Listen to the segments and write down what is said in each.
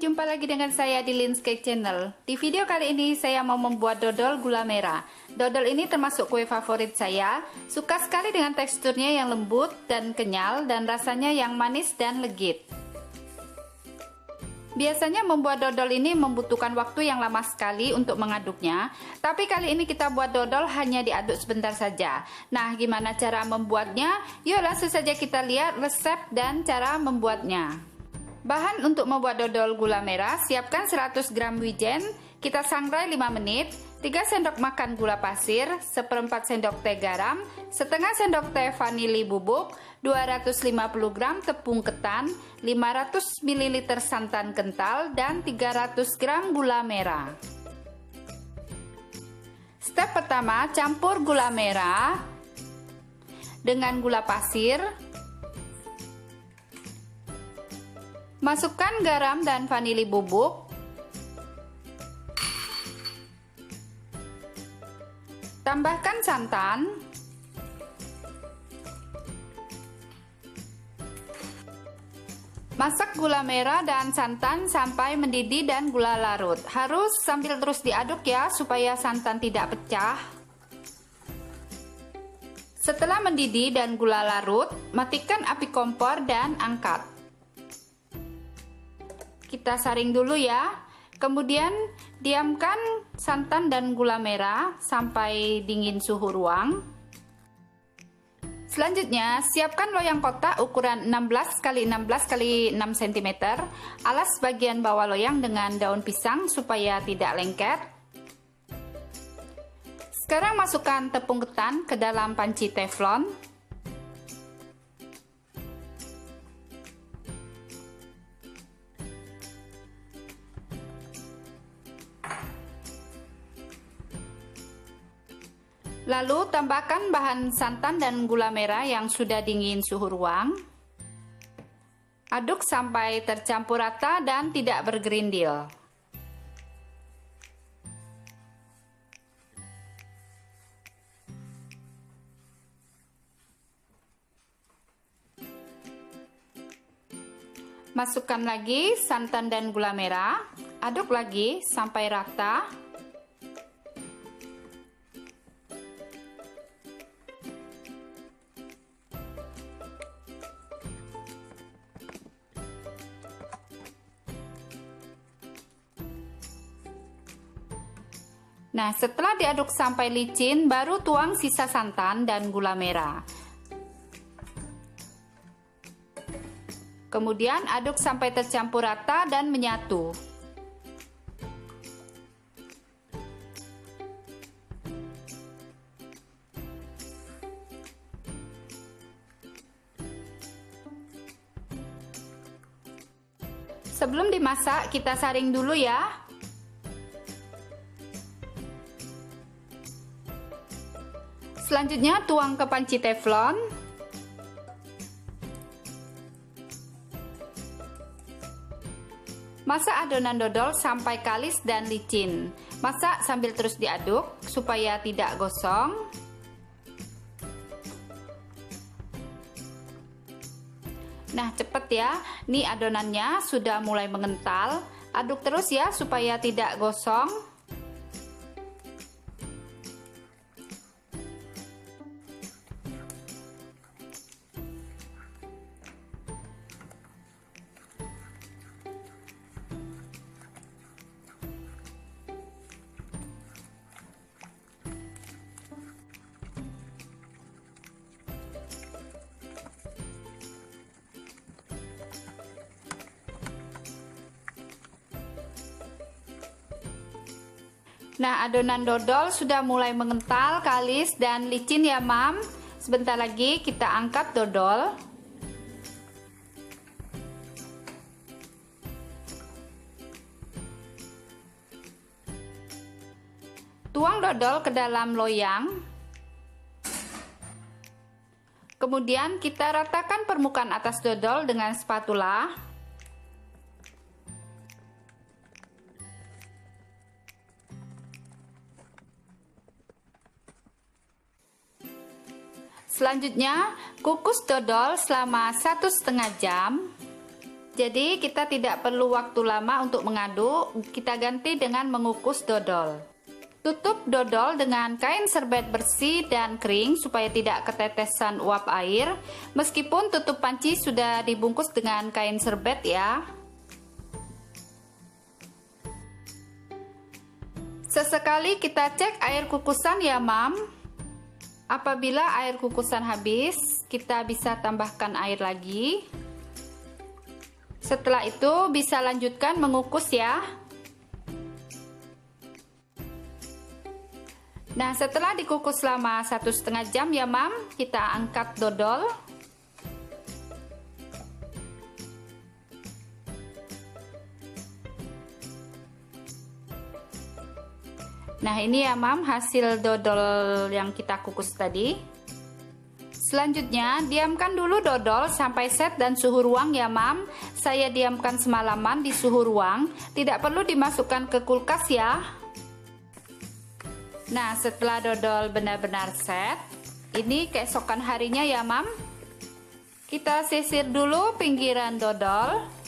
jumpa lagi dengan saya di Lin's Cake Channel. Di video kali ini saya mau membuat dodol gula merah. Dodol ini termasuk kue favorit saya. Suka sekali dengan teksturnya yang lembut dan kenyal dan rasanya yang manis dan legit. Biasanya membuat dodol ini membutuhkan waktu yang lama sekali untuk mengaduknya, tapi kali ini kita buat dodol hanya diaduk sebentar saja. Nah, gimana cara membuatnya? Yuk langsung saja kita lihat resep dan cara membuatnya. Bahan untuk membuat dodol gula merah, siapkan 100 gram wijen, kita sangrai 5 menit, 3 sendok makan gula pasir, seperempat sendok teh garam, setengah sendok teh vanili bubuk, 250 gram tepung ketan, 500 ml santan kental, dan 300 gram gula merah. Step pertama, campur gula merah dengan gula pasir. Masukkan garam dan vanili bubuk. Tambahkan santan. Masak gula merah dan santan sampai mendidih dan gula larut. Harus sambil terus diaduk ya, supaya santan tidak pecah. Setelah mendidih dan gula larut, matikan api kompor dan angkat. Kita saring dulu ya. Kemudian diamkan santan dan gula merah sampai dingin suhu ruang. Selanjutnya, siapkan loyang kotak ukuran 16 x 16 x 6 cm. Alas bagian bawah loyang dengan daun pisang supaya tidak lengket. Sekarang masukkan tepung ketan ke dalam panci teflon. Lalu tambahkan bahan santan dan gula merah yang sudah dingin suhu ruang. Aduk sampai tercampur rata dan tidak bergerindil. Masukkan lagi santan dan gula merah. Aduk lagi sampai rata. Nah, setelah diaduk sampai licin, baru tuang sisa santan dan gula merah. Kemudian aduk sampai tercampur rata dan menyatu. Sebelum dimasak, kita saring dulu ya. Selanjutnya tuang ke panci teflon. Masak adonan dodol sampai kalis dan licin. Masak sambil terus diaduk supaya tidak gosong. Nah, cepet ya. Nih adonannya sudah mulai mengental. Aduk terus ya supaya tidak gosong. Nah, adonan dodol sudah mulai mengental, kalis, dan licin ya, Mam. Sebentar lagi kita angkat dodol. Tuang dodol ke dalam loyang. Kemudian kita ratakan permukaan atas dodol dengan spatula. Selanjutnya, kukus dodol selama 1,5 jam. Jadi kita tidak perlu waktu lama untuk mengaduk, kita ganti dengan mengukus dodol. Tutup dodol dengan kain serbet bersih dan kering supaya tidak ketetesan uap air. Meskipun tutup panci sudah dibungkus dengan kain serbet ya. Sesekali kita cek air kukusan ya mam. Apabila air kukusan habis, kita bisa tambahkan air lagi. Setelah itu bisa lanjutkan mengukus ya. Nah, setelah dikukus selama 1,5 jam ya mam, kita angkat dodol. Nah, ini ya mam hasil dodol yang kita kukus tadi. Selanjutnya, diamkan dulu dodol sampai set dan suhu ruang ya mam. Saya diamkan semalaman di suhu ruang, tidak perlu dimasukkan ke kulkas ya. Nah, setelah dodol benar-benar set, ini keesokan harinya ya mam. Kita sisir dulu pinggiran dodol.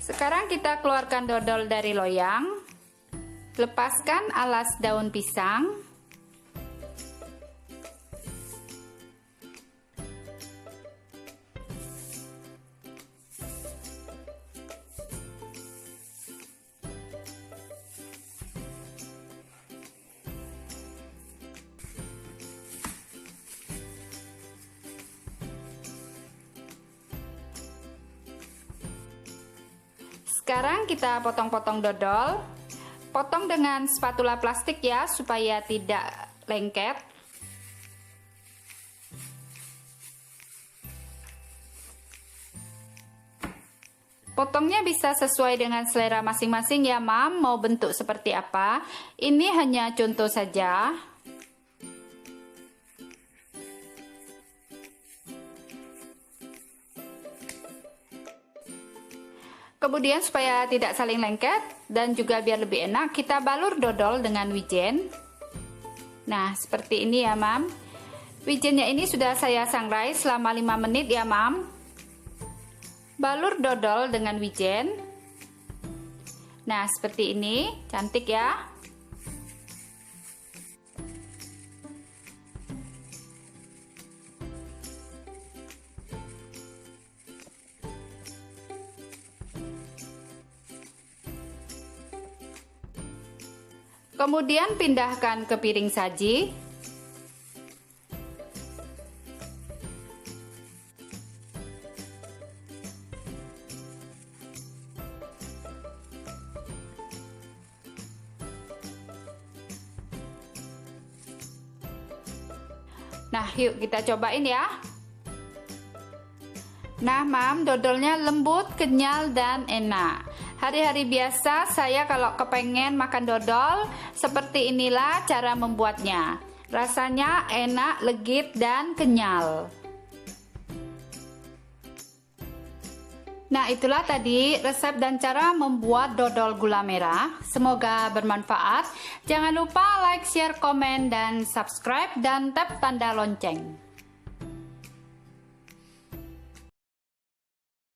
Sekarang kita keluarkan dodol dari loyang. Lepaskan alas daun pisang. Sekarang kita potong-potong dodol. Potong dengan spatula plastik ya, supaya tidak lengket. Potongnya bisa sesuai dengan selera masing-masing ya mam, mau bentuk seperti apa. Ini hanya contoh saja. Kemudian supaya tidak saling lengket dan juga biar lebih enak, kita balur dodol dengan wijen. Nah, seperti ini ya mam. Wijennya ini sudah saya sangrai selama 5 menit ya mam. Balur dodol dengan wijen. Nah, seperti ini, cantik ya. Kemudian pindahkan ke piring saji. Nah, yuk kita cobain ya. Nah, mam, dodolnya lembut, kenyal, dan enak. Hari-hari biasa saya kalau kepengen makan dodol, seperti inilah cara membuatnya. Rasanya enak, legit, dan kenyal. Nah, itulah tadi resep dan cara membuat dodol gula merah. Semoga bermanfaat. Jangan lupa like, share, komen, dan subscribe, dan tap tanda lonceng.